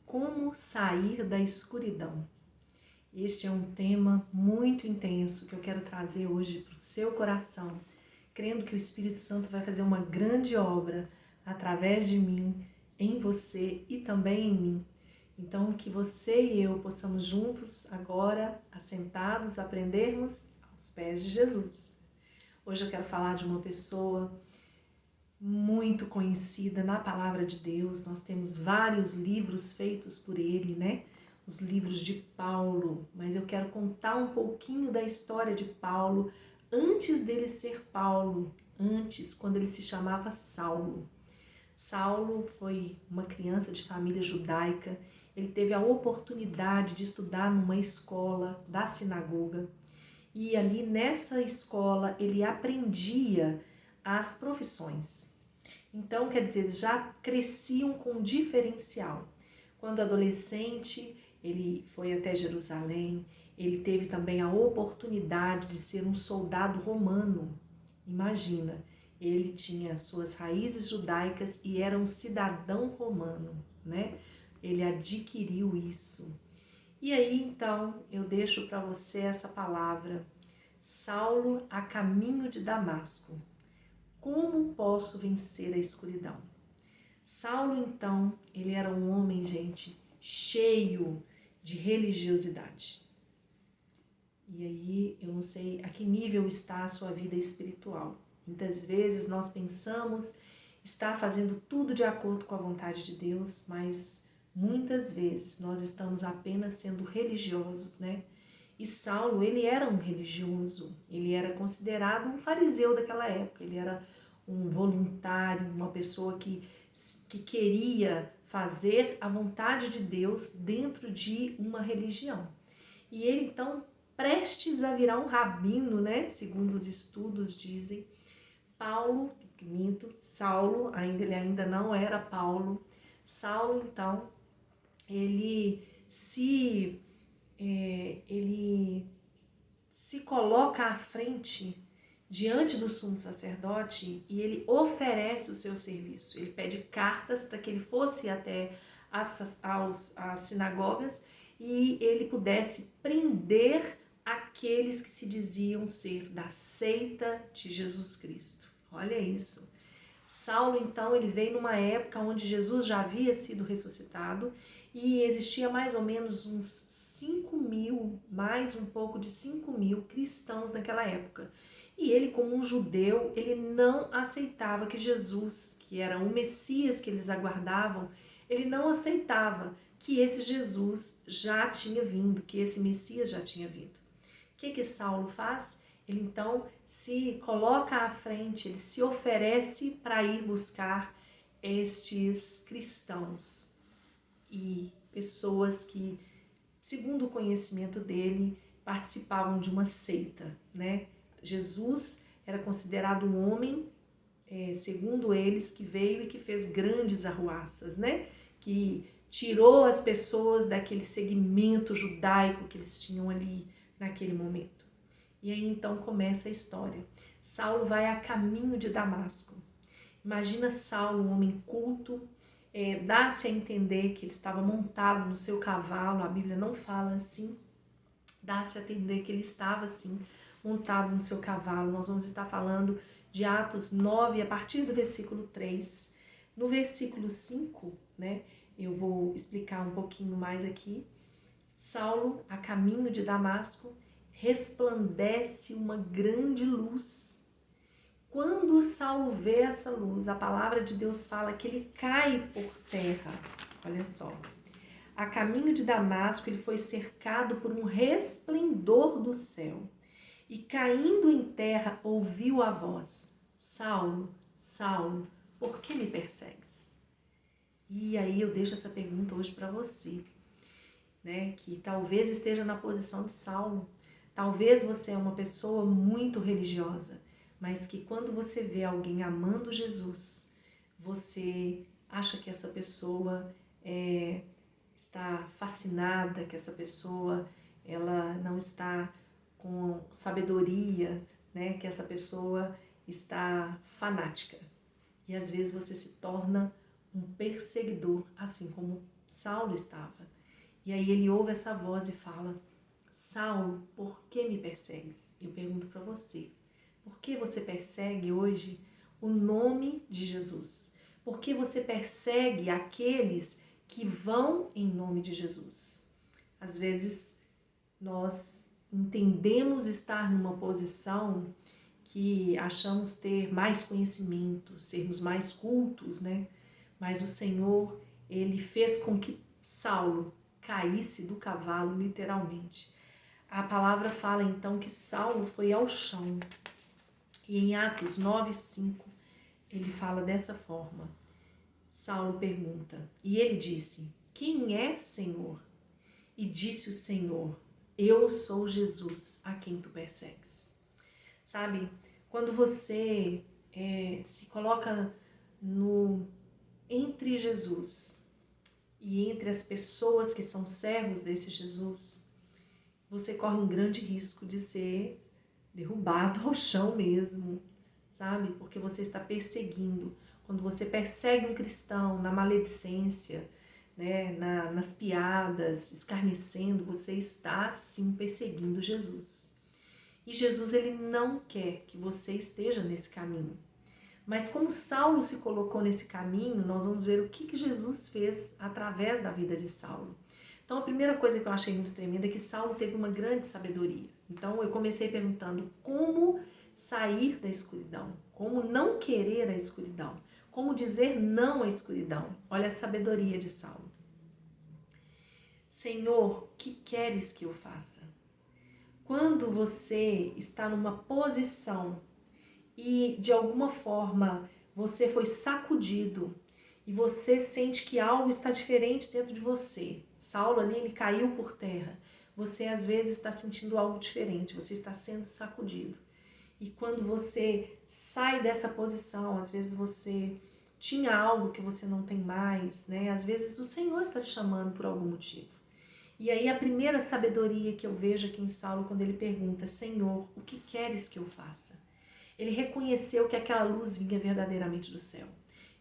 Como sair da escuridão? Este é um tema muito intenso que eu quero trazer hoje para o seu coração, crendo que o Espírito Santo vai fazer uma grande obra através de mim, em você e também em mim. Então, que você e eu possamos juntos, agora, assentados, aprendermos aos pés de Jesus. Hoje eu quero falar de uma pessoa muito conhecida na Palavra de Deus. Nós temos vários livros feitos por ele, né? Os livros de Paulo, mas eu quero contar um pouquinho da história de Paulo antes dele ser Paulo, antes, quando ele se chamava Saulo. Saulo foi uma criança de família judaica, ele teve a oportunidade de estudar numa escola da sinagoga e ali nessa escola ele aprendia as profissões. Então, quer dizer, já cresciam com um diferencial. Quando adolescente, ele foi até Jerusalém, ele teve também a oportunidade de ser um soldado romano. Imagina, ele tinha suas raízes judaicas e era um cidadão romano, né? Ele adquiriu isso. E aí, então, eu deixo para você essa palavra, Saulo a caminho de Damasco. Como posso vencer a escuridão? Saulo, então, ele era um homem, gente, cheio de religiosidade. E aí, eu não sei a que nível está a sua vida espiritual. Muitas vezes nós pensamos estar fazendo tudo de acordo com a vontade de Deus, mas muitas vezes nós estamos apenas sendo religiosos, né? E Saulo, ele era um religioso, ele era considerado um fariseu daquela época, ele era um voluntário, uma pessoa que queria fazer a vontade de Deus dentro de uma religião. E ele, então, prestes a virar um rabino, né? Segundo os estudos dizem, Saulo, ele ainda não era Paulo. Saulo, então, ele se coloca à frente diante do sumo sacerdote e ele oferece o seu serviço. Ele pede cartas para que ele fosse até as sinagogas e ele pudesse prender aqueles que se diziam ser da seita de Jesus Cristo. Olha isso. Saulo, então, ele veio numa época onde Jesus já havia sido ressuscitado e existia mais ou menos uns 5.000, mais um pouco de 5.000 cristãos naquela época. E ele, como um judeu, ele não aceitava que Jesus, que era o Messias que eles aguardavam, ele não aceitava que esse Jesus já tinha vindo, que esse Messias já tinha vindo. O que Saulo faz? Ele então se coloca à frente, ele se oferece para ir buscar estes cristãos e pessoas que, segundo o conhecimento dele, participavam de uma seita, né? Jesus era considerado um homem, segundo eles, que veio e que fez grandes arruaças, né? Que tirou as pessoas daquele segmento judaico que eles tinham ali naquele momento. E aí então começa a história. Saulo vai a caminho de Damasco. Imagina Saulo, um homem culto, dá-se a entender que ele estava montado no seu cavalo, a Bíblia não fala assim, dá-se a entender que ele estava assim, montado no seu cavalo. Nós vamos estar falando de Atos 9, a partir do versículo 3. No versículo 5, né, eu vou explicar um pouquinho mais aqui. Saulo, a caminho de Damasco, resplandece uma grande luz. Quando Saulo vê essa luz, a palavra de Deus fala que ele cai por terra. Olha só. A caminho de Damasco, ele foi cercado por um resplendor do céu. E caindo em terra, ouviu a voz: Saulo, Saulo, por que me persegues? E aí eu deixo essa pergunta hoje para você, né, que talvez esteja na posição de Saulo. Talvez você é uma pessoa muito religiosa, mas que quando você vê alguém amando Jesus, você acha que essa pessoa está fascinada, que essa pessoa ela não está com sabedoria, né, que essa pessoa está fanática. E às vezes você se torna um perseguidor, assim como Saulo estava. E aí ele ouve essa voz e fala: Saulo, por que me persegues? Eu pergunto para você, por que você persegue hoje o nome de Jesus? Por que você persegue aqueles que vão em nome de Jesus? Às vezes nós entendemos estar numa posição que achamos ter mais conhecimento, sermos mais cultos, né? Mas o Senhor, ele fez com que Saulo caísse do cavalo, literalmente. A palavra fala então que Saulo foi ao chão. E em Atos 9:5, ele fala dessa forma. Saulo pergunta, e ele disse: Quem é, Senhor? E disse o Senhor: Eu sou Jesus, a quem tu persegues. Sabe, quando você se coloca entre Jesus e entre as pessoas que são servos desse Jesus, você corre um grande risco de ser derrubado ao chão mesmo, sabe? Porque você está perseguindo. Quando você persegue um cristão na maledicência, né, nas piadas, escarnecendo, você está sim perseguindo Jesus. E Jesus, ele não quer que você esteja nesse caminho. Mas como Saulo se colocou nesse caminho, nós vamos ver o que Jesus fez através da vida de Saulo. Então a primeira coisa que eu achei muito tremenda é que Saulo teve uma grande sabedoria. Então eu comecei perguntando como sair da escuridão, como não querer a escuridão, como dizer não à escuridão. Olha a sabedoria de Saulo. Senhor, o que queres que eu faça? Quando você está numa posição e de alguma forma você foi sacudido e você sente que algo está diferente dentro de você. Saulo ali, ele caiu por terra. Você às vezes está sentindo algo diferente, você está sendo sacudido. E quando você sai dessa posição, às vezes você tinha algo que você não tem mais, né? Às vezes o Senhor está te chamando por algum motivo. E aí a primeira sabedoria que eu vejo aqui em Saulo, quando ele pergunta: Senhor, o que queres que eu faça? Ele reconheceu que aquela luz vinha verdadeiramente do céu.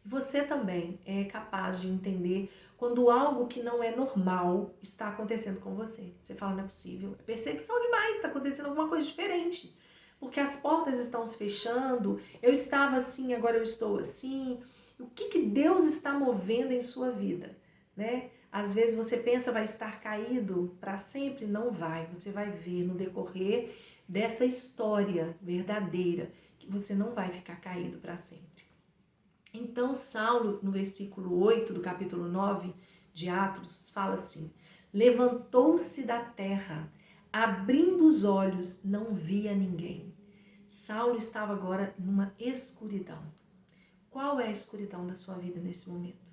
E você também é capaz de entender quando algo que não é normal está acontecendo com você. Você fala: não é possível, é perseguição demais, está acontecendo alguma coisa diferente. Porque as portas estão se fechando, eu estava assim, agora eu estou assim. O que Deus está movendo em sua vida, né? Às vezes você pensa vai estar caído para sempre, não vai. Você vai ver no decorrer dessa história verdadeira que você não vai ficar caído para sempre. Então Saulo, no versículo 8 do capítulo 9 de Atos, fala assim: levantou-se da terra, abrindo os olhos, não via ninguém. Saulo estava agora numa escuridão. Qual é a escuridão da sua vida nesse momento?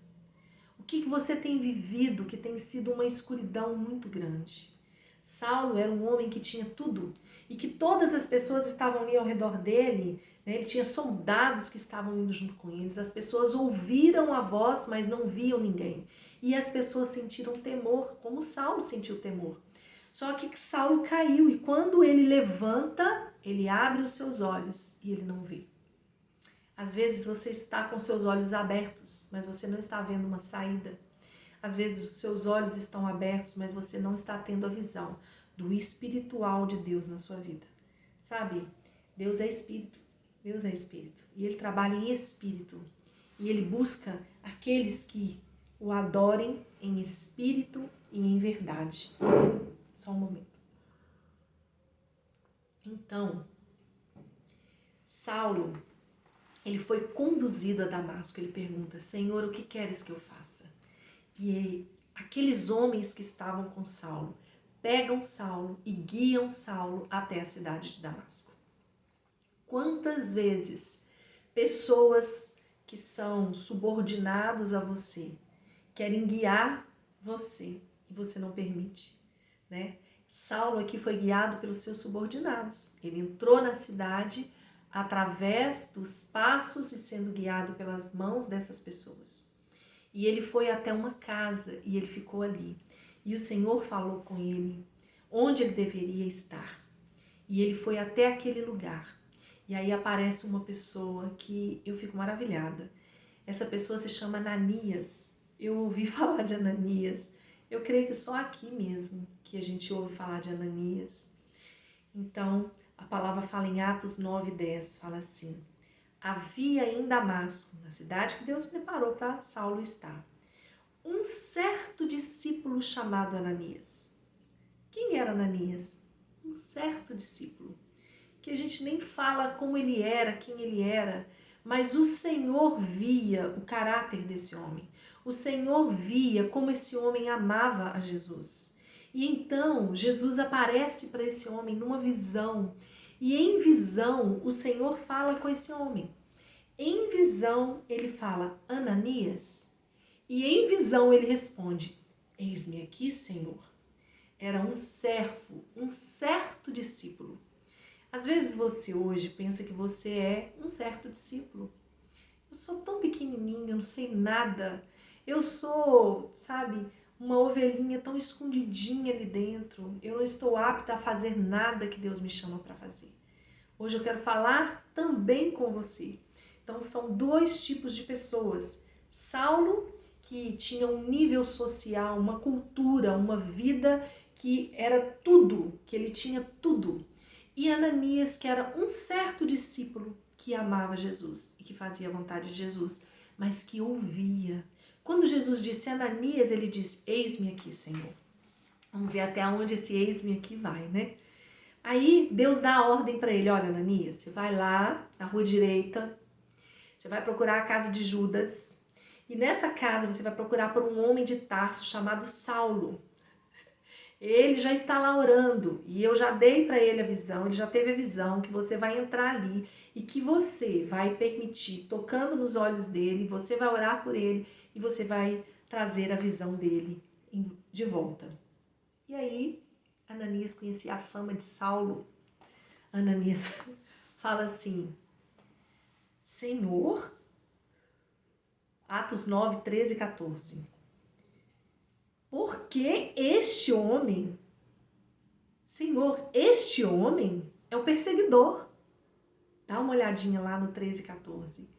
O que você tem vivido que tem sido uma escuridão muito grande? Saulo era um homem que tinha tudo e que todas as pessoas estavam ali ao redor dele, né? Ele tinha soldados que estavam indo junto com eles, as pessoas ouviram a voz, mas não viam ninguém. E as pessoas sentiram temor, como Saulo sentiu temor. Só que Saulo caiu e quando ele levanta, ele abre os seus olhos e ele não vê. Às vezes você está com seus olhos abertos, mas você não está vendo uma saída. Às vezes os seus olhos estão abertos, mas você não está tendo a visão do espiritual de Deus na sua vida. Sabe? Deus é espírito. Deus é espírito. E Ele trabalha em espírito. E Ele busca aqueles que o adorem em espírito e em verdade. Só um momento. Então, Saulo, ele foi conduzido a Damasco. Ele pergunta: Senhor, o que queres que eu faça? E aqueles homens que estavam com Saulo pegam Saulo e guiam Saulo até a cidade de Damasco. Quantas vezes pessoas que são subordinados a você querem guiar você e você não permite, né? Saulo aqui foi guiado pelos seus subordinados. Ele entrou na cidade através dos passos e sendo guiado pelas mãos dessas pessoas. E ele foi até uma casa e ele ficou ali. E o Senhor falou com ele onde ele deveria estar. E ele foi até aquele lugar. E aí aparece uma pessoa que eu fico maravilhada. Essa pessoa se chama Ananias. eu ouvi falar de Ananias. Eu creio que só aqui mesmo que a gente ouve falar de Ananias. Então, a palavra fala em Atos 9:10, fala assim: havia em Damasco, na cidade que Deus preparou para Saulo estar, um certo discípulo chamado Ananias. Quem era Ananias? Um certo discípulo, que a gente nem fala como ele era, quem ele era, mas o Senhor via o caráter desse homem. O Senhor via como esse homem amava a Jesus. E então Jesus aparece para esse homem numa visão. E em visão o Senhor fala com esse homem. Em visão ele fala: Ananias. E em visão ele responde: eis-me aqui, Senhor. Era um servo, um certo discípulo. Às vezes você hoje pensa que você é um certo discípulo. Eu sou tão pequenininho, eu não sei nada. Eu sou, sabe, uma ovelhinha tão escondidinha ali dentro. Eu não estou apta a fazer nada que Deus me chama para fazer. Hoje eu quero falar também com você. Então são dois tipos de pessoas. Saulo, que tinha um nível social, uma cultura, uma vida que era tudo, que ele tinha tudo. E Ananias, que era um certo discípulo que amava Jesus e que fazia a vontade de Jesus, mas que ouvia. Quando Jesus disse Ananias, ele disse: eis-me aqui, Senhor. Vamos ver até onde esse eis-me aqui vai, né? Aí Deus dá a ordem para ele: olha, Ananias, você vai lá na rua direita, você vai procurar a casa de Judas, e nessa casa você vai procurar por um homem de Tarso chamado Saulo. Ele já está lá orando e eu já dei para ele a visão, ele já teve a visão que você vai entrar ali e que você vai permitir, tocando nos olhos dele, você vai orar por ele e você vai trazer a visão dele de volta. E aí, Ananias conhecia a fama de Saulo. Ananias fala assim: Senhor, Atos 9, 13 e 14. Porque este homem, Senhor, este homem é o perseguidor. Dá uma olhadinha lá no 13 e 14.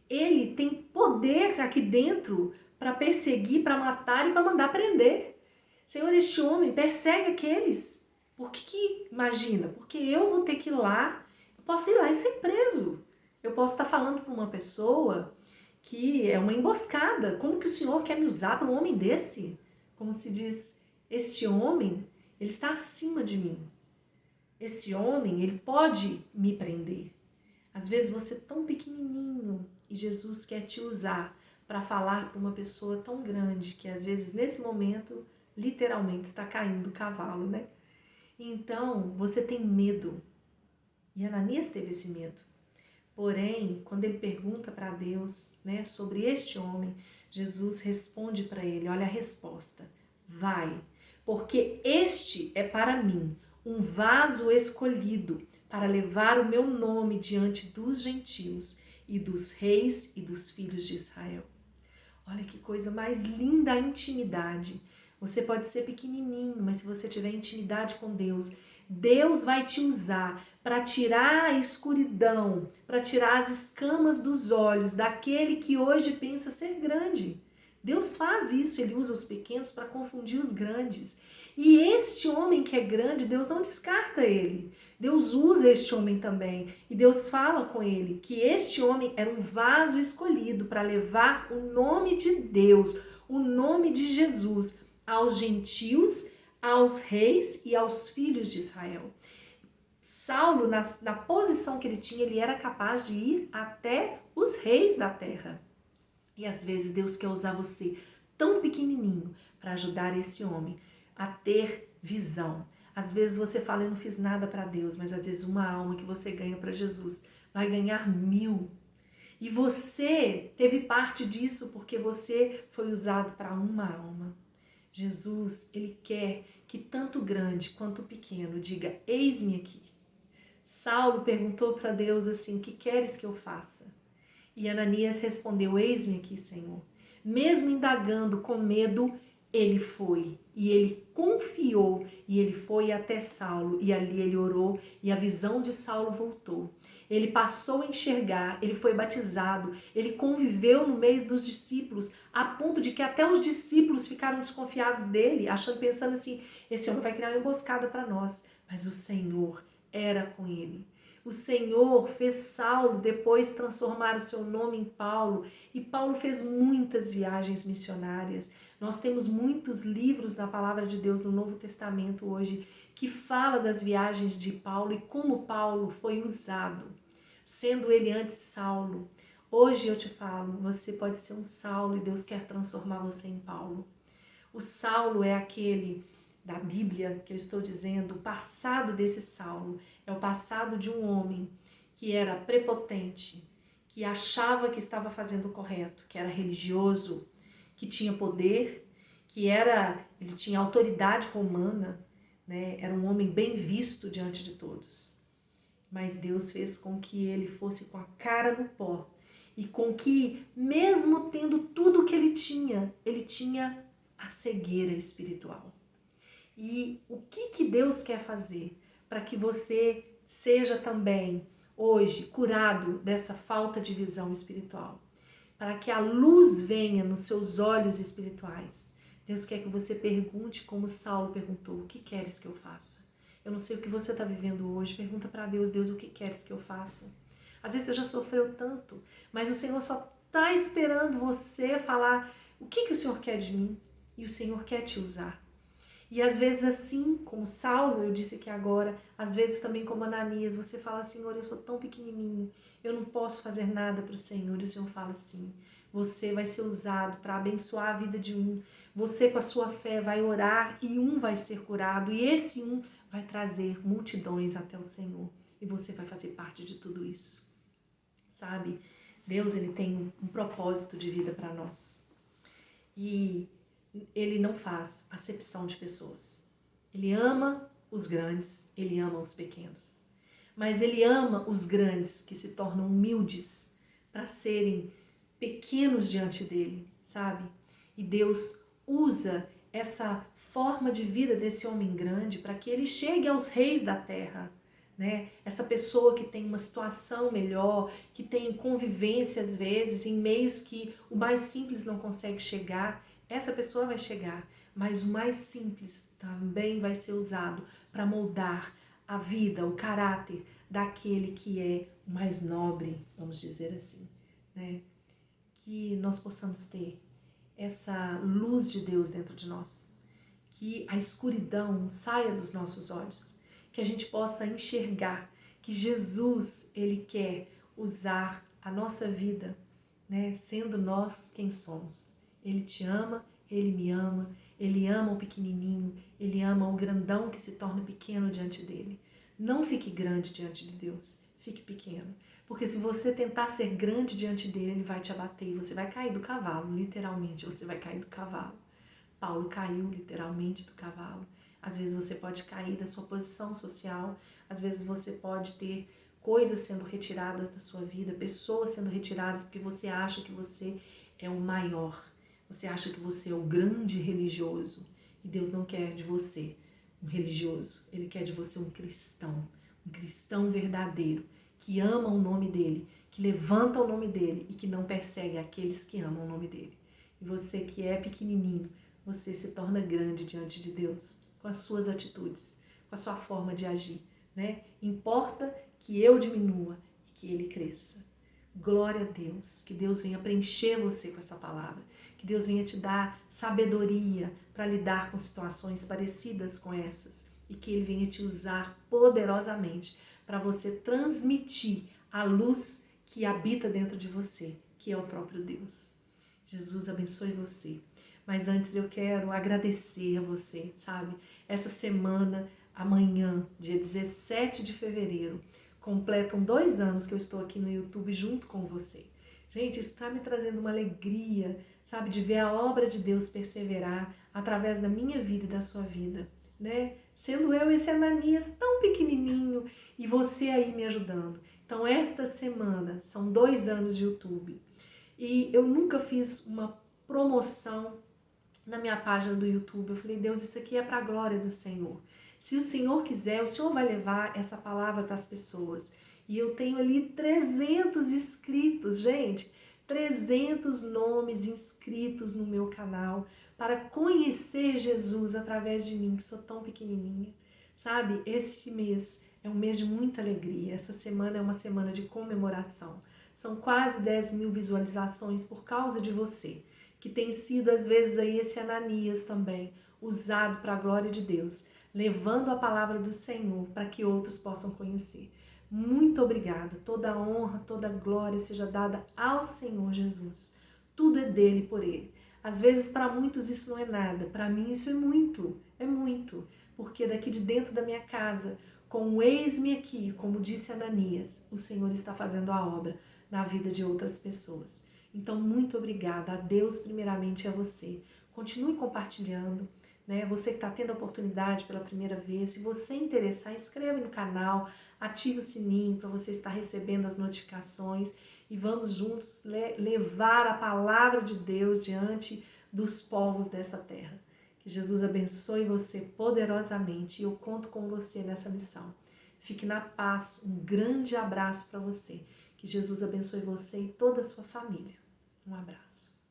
Ele tem poder aqui dentro para perseguir, para matar e para mandar prender. Senhor, este homem persegue aqueles. Por que, imagina? Porque eu vou ter que ir lá, eu posso ir lá e ser preso. Eu posso estar falando para uma pessoa que é uma emboscada. Como que o Senhor quer me usar para um homem desse? Como se diz, este homem, ele está acima de mim. Esse homem, ele pode me prender. Às vezes você é tão pequenininho e Jesus quer te usar para falar para uma pessoa tão grande que às vezes nesse momento literalmente está caindo do cavalo, né? Então você tem medo. E Ananias teve esse medo. Porém, quando ele pergunta para Deus, né, sobre este homem, Jesus responde para ele, olha a resposta: vai, porque este é para mim um vaso escolhido para levar o meu nome diante dos gentios e dos reis e dos filhos de Israel. Olha que coisa mais linda a intimidade. Você pode ser pequenininho, mas se você tiver intimidade com Deus, Deus vai te usar para tirar a escuridão, para tirar as escamas dos olhos daquele que hoje pensa ser grande. Deus faz isso, ele usa os pequenos para confundir os grandes. E este homem que é grande, Deus não descarta ele. Deus usa este homem também. E Deus fala com ele que este homem era um vaso escolhido para levar o nome de Deus, o nome de Jesus, aos gentios, aos reis e aos filhos de Israel. Saulo, na posição que ele tinha, ele era capaz de ir até os reis da terra. E às vezes Deus quer usar você tão pequenininho para ajudar esse homem a ter visão. Às vezes você fala: eu não fiz nada para Deus, mas às vezes uma alma que você ganha para Jesus vai ganhar 1000. E você teve parte disso porque você foi usado para uma alma. Jesus, ele quer que tanto grande quanto pequeno diga: eis-me aqui. Saulo perguntou para Deus assim: o que queres que eu faça? E Ananias respondeu: eis-me aqui, Senhor. Mesmo indagando com medo, ele foi e ele confiou e ele foi até Saulo e ali ele orou e a visão de Saulo voltou. ele passou a enxergar, ele foi batizado, ele conviveu no meio dos discípulos, a ponto de que até os discípulos ficaram desconfiados dele, pensando assim, esse homem vai criar uma emboscada para nós. Mas o Senhor era com ele. O Senhor fez Saulo depois transformar o seu nome em Paulo, e Paulo fez muitas viagens missionárias. Nós temos muitos livros da palavra de Deus no Novo Testamento hoje que fala das viagens de Paulo e como Paulo foi usado, sendo ele antes Saulo. Hoje eu te falo, você pode ser um Saulo e Deus quer transformar você em Paulo. O Saulo é aquele da Bíblia que eu estou dizendo, o passado desse Saulo é o passado de um homem que era prepotente, que achava que estava fazendo o correto, que era religioso, que tinha poder, ele tinha autoridade romana, né? Era um homem bem visto diante de todos. Mas Deus fez com que ele fosse com a cara no pó e com que, mesmo tendo tudo o que ele tinha a cegueira espiritual. E o que Deus quer fazer para que você seja também hoje curado dessa falta de visão espiritual? Para que a luz venha nos seus olhos espirituais. Deus quer que você pergunte como Saulo perguntou, o que queres que eu faça? Eu não sei o que você está vivendo hoje, pergunta para Deus, Deus, o que queres que eu faça? Às vezes você já sofreu tanto, mas o Senhor só está esperando você falar o que o Senhor quer de mim, e o Senhor quer te usar. E às vezes assim, como Saulo, eu disse aqui agora, às vezes também como Ananias, você fala, Senhor, eu sou tão pequenininho, eu não posso fazer nada para o Senhor. E o Senhor fala assim, você vai ser usado para abençoar a vida de um, você com a sua fé vai orar e um vai ser curado, e esse um vai trazer multidões até o Senhor, e você vai fazer parte de tudo isso. Sabe, Deus ele tem um propósito de vida para nós, e ele não faz acepção de pessoas. Ele ama os grandes, ele ama os pequenos. Mas ele ama os grandes que se tornam humildes para serem pequenos diante dele, sabe? E Deus usa essa forma de vida desse homem grande para que ele chegue aos reis da terra, né? Essa pessoa que tem uma situação melhor, que tem convivência às vezes em meios que o mais simples não consegue chegar, essa pessoa vai chegar, mas o mais simples também vai ser usado para moldar a vida, o caráter daquele que é o mais nobre, vamos dizer assim, né? Que nós possamos ter essa luz de Deus dentro de nós, que a escuridão saia dos nossos olhos, que a gente possa enxergar que Jesus, ele quer usar a nossa vida, né, sendo nós quem somos. Ele te ama, ele me ama, ele ama o pequenininho, ele ama o grandão que se torna pequeno diante dele. Não fique grande diante de Deus, fique pequeno. Porque se você tentar ser grande diante dele, ele vai te abater e você vai cair do cavalo, literalmente, você vai cair do cavalo. Paulo caiu literalmente do cavalo. Às vezes você pode cair da sua posição social, às vezes você pode ter coisas sendo retiradas da sua vida, pessoas sendo retiradas porque você acha que você é o maior, você acha que você é o grande religioso, e Deus não quer de você um religioso, ele quer de você um cristão verdadeiro, que ama o nome dele, que levanta o nome dele e que não persegue aqueles que amam o nome dele. E você que é pequenininho, você se torna grande diante de Deus, com as suas atitudes, com a sua forma de agir, né? Importa que eu diminua e que ele cresça. Glória a Deus, que Deus venha preencher você com essa palavra, que Deus venha te dar sabedoria para lidar com situações parecidas com essas e que ele venha te usar poderosamente para você transmitir a luz que habita dentro de você, que é o próprio Deus. Jesus abençoe você. Mas antes eu quero agradecer a você, sabe? Essa semana, amanhã, dia 17 de fevereiro, completam 2 anos que eu estou aqui no YouTube junto com você. Gente, isso está me trazendo uma alegria, sabe? De ver a obra de Deus perseverar através da minha vida e da sua vida, né? Sendo eu esse Ananias tão pequenininho e você aí me ajudando. Então, esta semana são 2 anos de YouTube. E eu nunca fiz uma promoção na minha página do YouTube. Eu falei, Deus, isso aqui é para a glória do Senhor. Se o Senhor quiser, o Senhor vai levar essa palavra para as pessoas. E eu tenho ali 300 inscritos, gente. 300 nomes inscritos no meu canal para conhecer Jesus através de mim, que sou tão pequenininha. Sabe, esse mês é um mês de muita alegria. Essa semana é uma semana de comemoração. São quase 10 mil visualizações por causa de você, que tem sido às vezes aí esse Ananias também, usado para a glória de Deus, levando a palavra do Senhor para que outros possam conhecer. Muito obrigada. Toda a honra, toda a glória seja dada ao Senhor Jesus. Tudo é dele por ele. Às vezes para muitos isso não é nada, para mim isso é muito, porque daqui de dentro da minha casa, com o eis-me aqui, como disse Ananias, o Senhor está fazendo a obra na vida de outras pessoas. Então, muito obrigada a Deus primeiramente e a você. Continue compartilhando, né? Você que está tendo a oportunidade pela primeira vez, se você interessar, inscreva no canal, ative o sininho para você estar recebendo as notificações e vamos juntos levar a palavra de Deus diante dos povos dessa terra. Que Jesus abençoe você poderosamente e eu conto com você nessa missão. Fique na paz, um grande abraço para você. Que Jesus abençoe você e toda a sua família. Um abraço.